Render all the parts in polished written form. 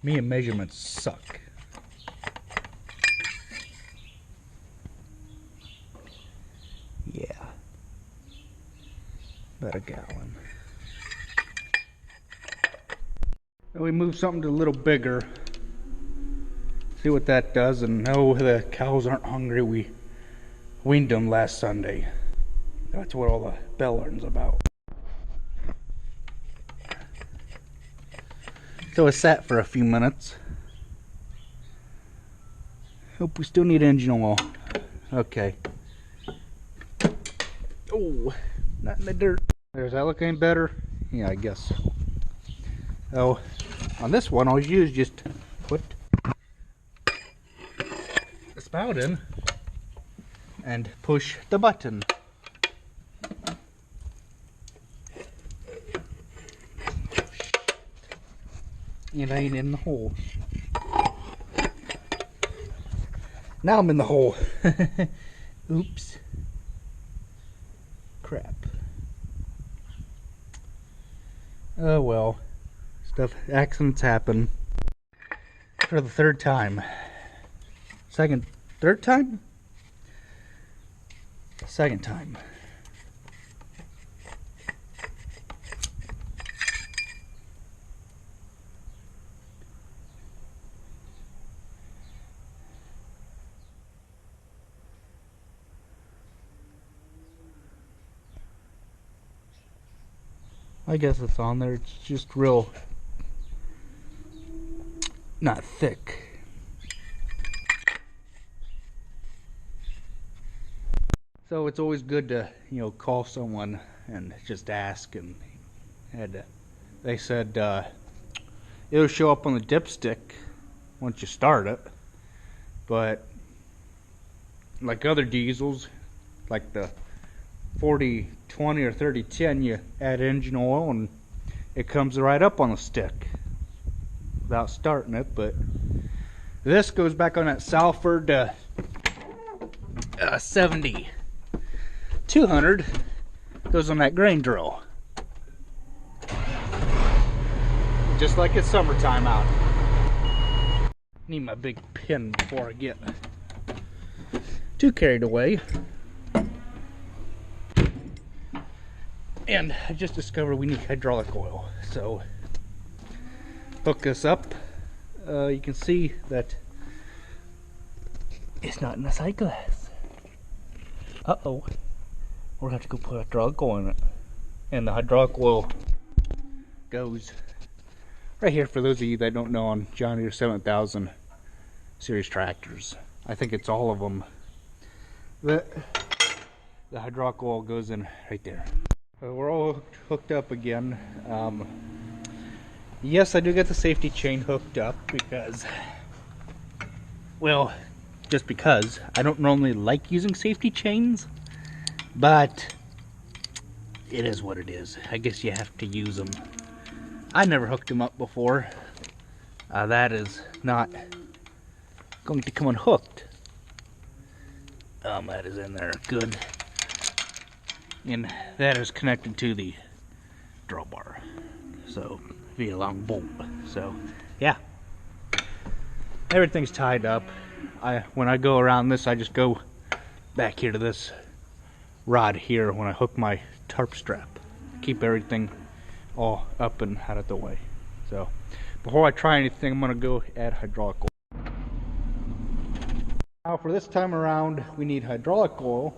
Me and measurements suck. Yeah. About a gallon. And we move something to a little bigger. See what that does, and no, the cows aren't hungry. We weaned them last Sunday. That's what all the bell learns about. So it sat for a few minutes. Hope we still need engine oil. Okay. Oh, not in the dirt. Does that look any better? Yeah, I guess so. So, on this one, all you do is just put the spout in and push the button. It ain't in the hole. Now I'm in the hole. Oops. Crap. Oh well. Accidents happen. For the third time. Third time? Second time. I guess it's on there. It's just real not thick. So it's always good to, call someone and just ask. And they said it'll show up on the dipstick once you start it, but like other diesels, like the 40-20 or 30-10, you add engine oil and it comes right up on the stick without starting it. But this goes back on that Salford 70-200, goes on that grain drill, just like it's summertime out. Need my big pin before I get too carried away. And I just discovered we need hydraulic oil, so hook this up. You can see that it's not in a sight glass. Uh-oh. We're gonna have to go put hydraulic oil in it. And the hydraulic oil goes right here, for those of you that don't know, on John Deere 7000 series tractors. I think it's all of them. The hydraulic oil goes in right there. We're all hooked up again. Yes, I do get the safety chain hooked up because, well, just because. I don't normally like using safety chains, but it is what it is. I guess you have to use them. I never hooked them up before. That is not going to come unhooked. That is in there. Good. And that is connected to the drawbar, so via long bolt. So yeah, everything's tied up. When I go around this, I just go back here to this rod here when I hook my tarp strap, keep everything all up and out of the way. So before I try anything, I'm gonna go add hydraulic oil. Now for this time around, we need hydraulic oil.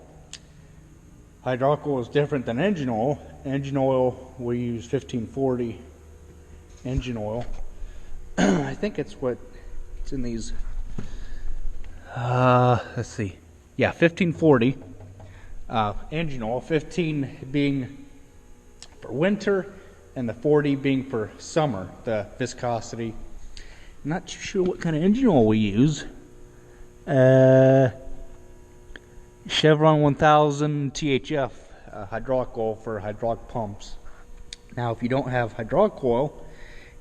Hydraulic oil is different than engine oil. Engine oil, we use 1540 engine oil. I think it's in these. Let's see. Yeah, 1540 engine oil. 15 being for winter, and the 40 being for summer. The viscosity. I'm not too sure what kind of engine oil we use. Chevron 1000 THF hydraulic oil for hydraulic pumps. Now, if you don't have hydraulic oil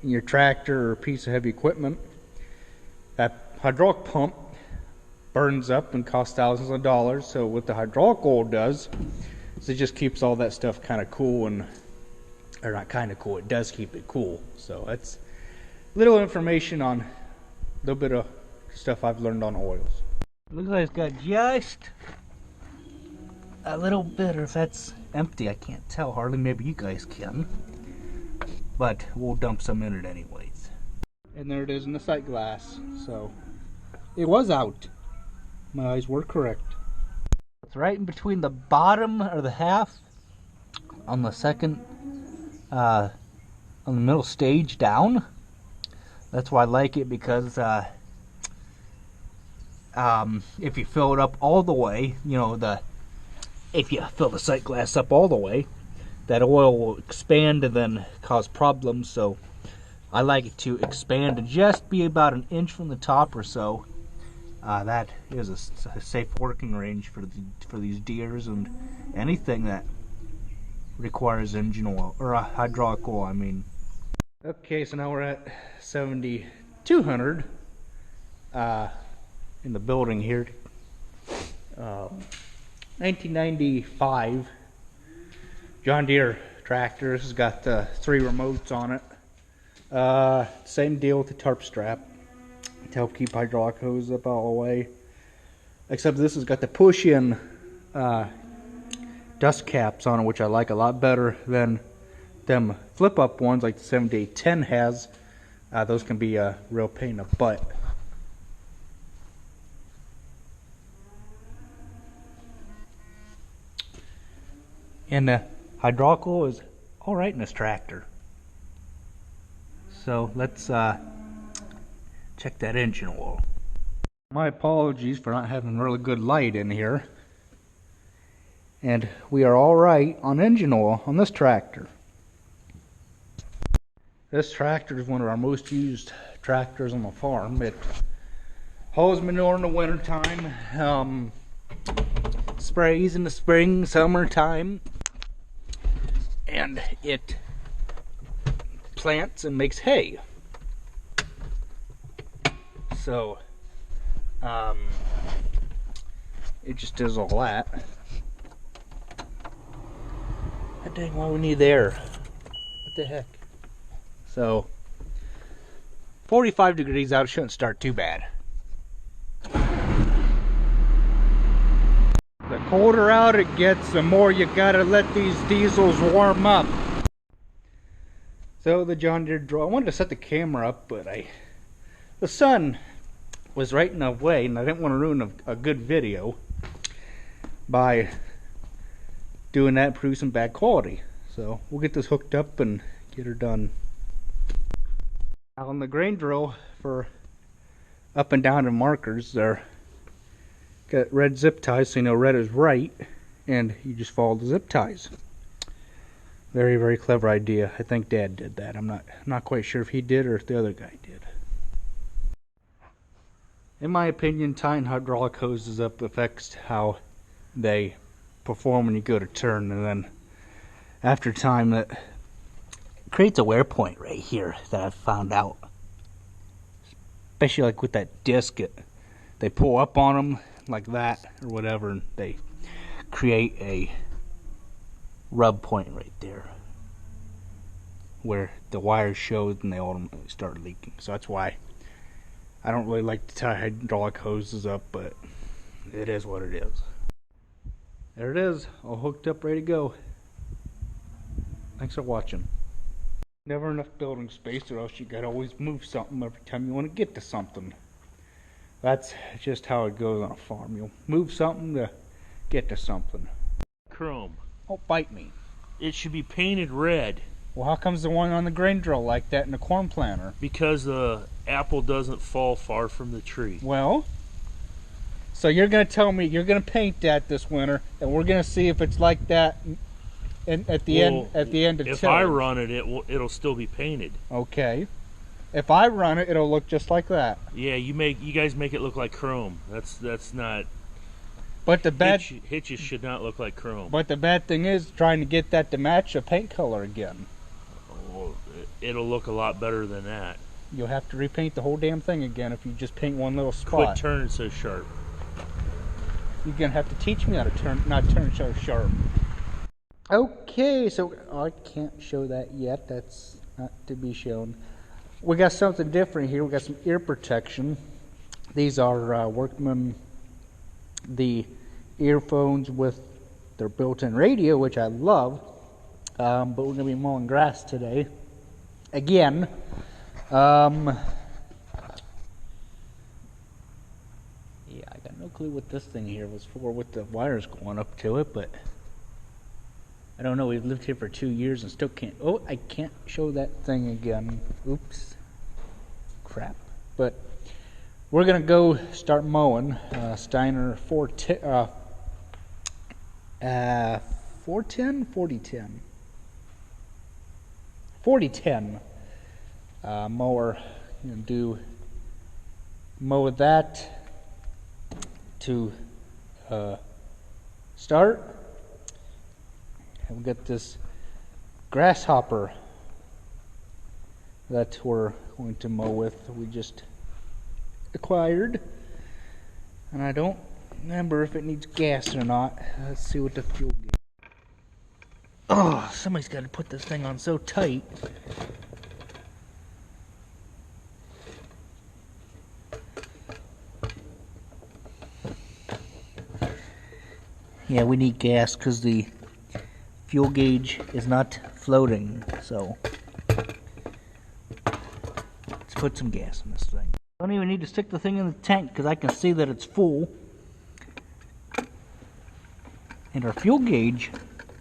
in your tractor or piece of heavy equipment, that hydraulic pump burns up and costs thousands of dollars. So what the hydraulic oil does is it just keeps all that stuff kind of cool, or not kind of cool, it does keep it cool. So little information on a little bit of stuff I've learned on oils. Looks like it's got just a little bit, or if that's empty, I can't tell hardly. Maybe you guys can. But we'll dump some in it anyways. And there it is in the sight glass. So it was out. My eyes were correct. It's right in between the bottom or the half on the second, on the middle stage down. That's why I like it, because if you fill it up all the way, you know, if you fill the sight glass up all the way, that oil will expand and then cause problems. So I like it to expand and just be about an inch from the top or so. That is a safe working range for these deers and anything that requires engine oil, or hydraulic oil, I mean. Okay, so now we're at 7,200 in the building here. 1995 John Deere tractor. This has got 3 remotes on it. Same deal with the tarp strap to help keep hydraulic hose up all the way. Except this has got the push-in dust caps on it, which I like a lot better than them flip-up ones like the 7810 has. Those can be a real pain in the butt. And the hydraulic oil is alright in this tractor. So let's check that engine oil. My apologies for not having really good light in here. And we are alright on engine oil on this tractor. This tractor is one of our most used tractors on the farm. It hauls manure in the winter time, sprays in the spring, summertime, and it plants and makes hay. So it just does all that. God dang, why we need air? What the heck? So 45 degrees out, shouldn't start too bad. The colder out it gets, the more you gotta let these diesels warm up. So the John Deere drill, I wanted to set the camera up, but the sun was right in the way, and I didn't want to ruin a good video by doing that and producing bad quality. So we'll get this hooked up and get her done. Now on the grain drill for up and down and markers, they're got red zip ties, so you know red is right, and you just follow the zip ties. Very, very clever idea. I think Dad did that. I'm not quite sure if he did or if the other guy did. In my opinion, tying hydraulic hoses up affects how they perform when you go to turn, and then after time that creates a wear point right here that I've found out. Especially like with that disc, they pull up on them like that or whatever, and they create a rub point right there where the wires show and they ultimately start leaking. So that's why I don't really like to tie hydraulic hoses up, but it is what it is. There it is, all hooked up, ready to go. Thanks for watching. Never enough building space, or else you gotta always move something every time you want to get to something. That's just how it goes on a farm. You'll move something to get to something. Chrome. Don't bite me. It should be painted red. Well, how comes the one on the grain drill like that in the corn planter? Because the apple doesn't fall far from the tree. Well, so you're going to tell me you're going to paint that this winter, and we're going to see if it's like that at the end of tillage. If I run it, it'll still be painted. Okay. If I run it, it'll look just like that. Yeah, you guys make it look like chrome. That's not. But the bad hitches should not look like chrome. But the bad thing is trying to get that to match a paint color again. Oh, it'll look a lot better than that. You'll have to repaint the whole damn thing again if you just paint one little spot. Quit turning so sharp. You're gonna have to teach me how to not turn so sharp. Okay, so I can't show that yet. That's not to be shown. we got something different here. We got some ear protection. These are Workman, the earphones with their built-in radio, which I love. But we're gonna be mowing grass today. Again. Yeah, I got no clue what this thing here was for with the wires going up to it, but I don't know. We've lived here for 2 years and still can't. Oh, I can't show that thing again. Oops. Crap. But we're going to go start mowing. Steiner 4010 mower. Mow with that to start. And we got this grasshopper that we're going to mow with. We just acquired, and I don't remember if it needs gas or not. Let's see what the fuel gauge. Oh, somebody's got to put this thing on so tight. Yeah, we need gas because the fuel gauge is not floating, so let's put some gas in this thing. I don't even need to stick the thing in the tank because I can see that it's full. And our fuel gauge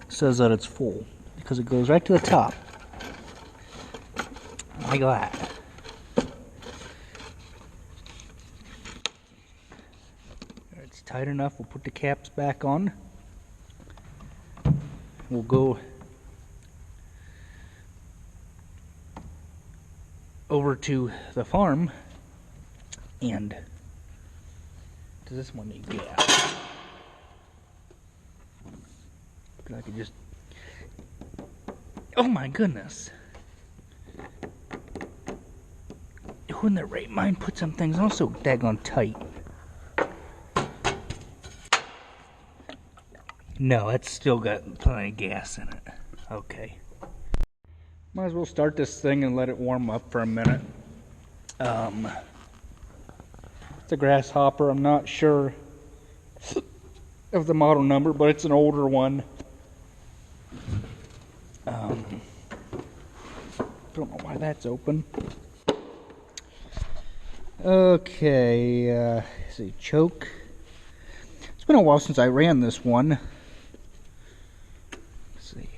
says that it's full because it goes right to the top. Like that. It's tight enough. We'll put the caps back on. We'll go over to the farm. And does this one need gas? I could just. Oh my goodness! Who in their right mind put some things on so daggone tight? No, it's still got plenty of gas in it. Okay. Might as well start this thing and let it warm up for a minute. It's a grasshopper. I'm not sure of the model number, but it's an older one. Don't know why that's open. Okay, let's see, choke. It's been a while since I ran this one. Let's see.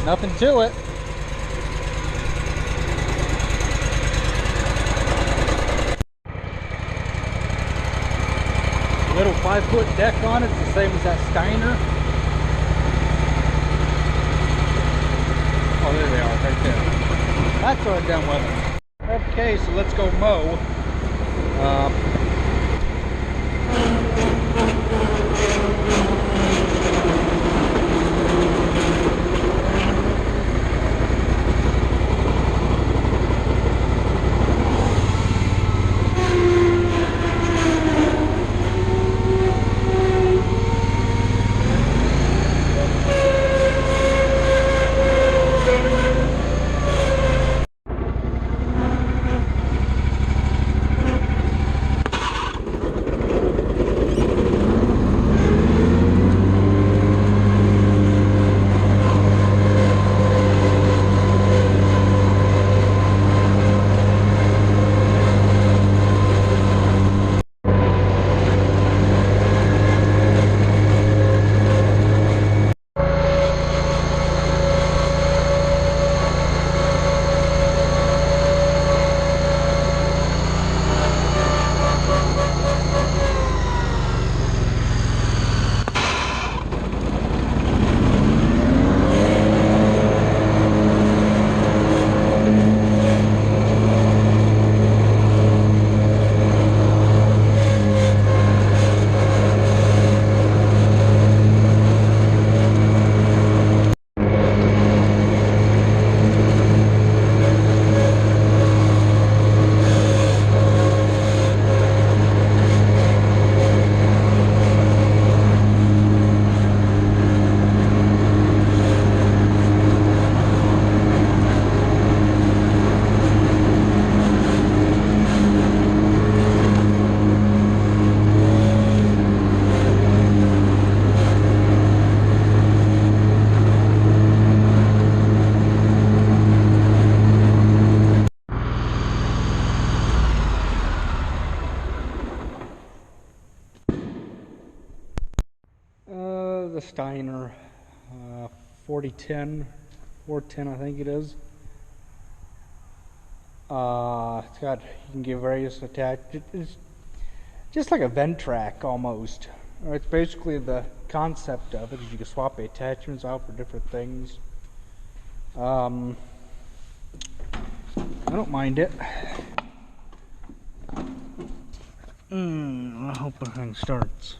Nothing to it. Little 5-foot deck on it, it's the same as that Steiner. Oh, there they are, right there. That's what I'm done with it. Okay, so let's go mow. the Steiner 4010, 410 I think it is. It's got, you can get various attachments. It's just like a Ventrac almost. It's basically the concept of it is you can swap the attachments out for different things. I don't mind it. I hope everything starts.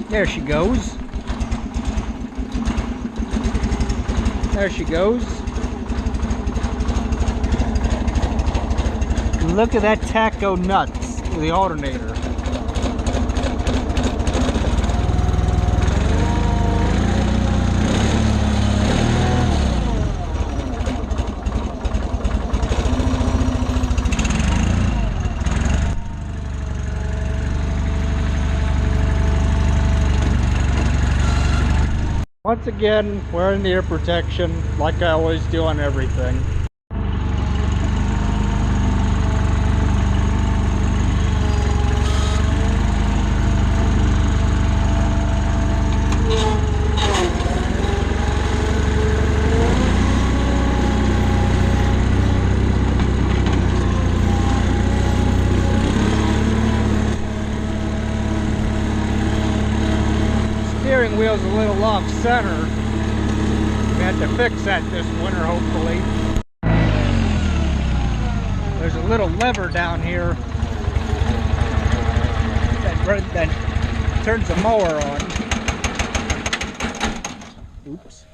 There she goes. There she goes. Look at that taco nuts, the alternator. Once again, wearing the ear protection like I always do on everything. Steering wheel's a little off center. We have to fix that this winter, hopefully. There's a little lever down here that turns the mower on. Oops.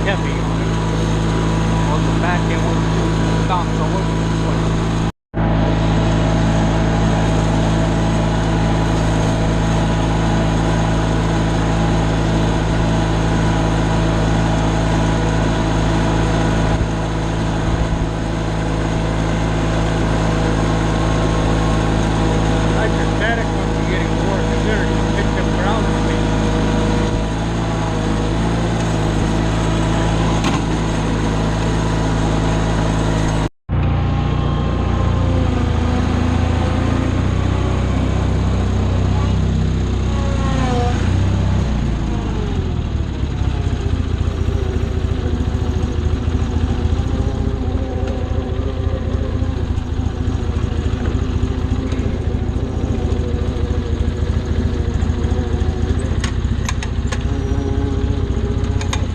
Heavy on it. On the back end was stops all over the place. Hydrostatic ones are getting more considered to pick up ground speed.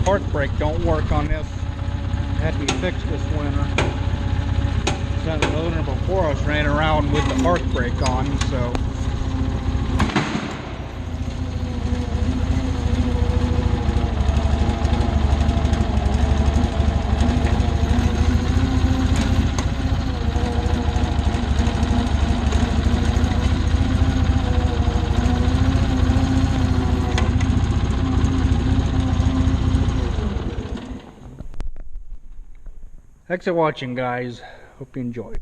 Park brake don't work on this. Had to be fixed this winter. So the owner before us ran around with the park brake on, so. Thanks for watching, guys. Hope you enjoyed.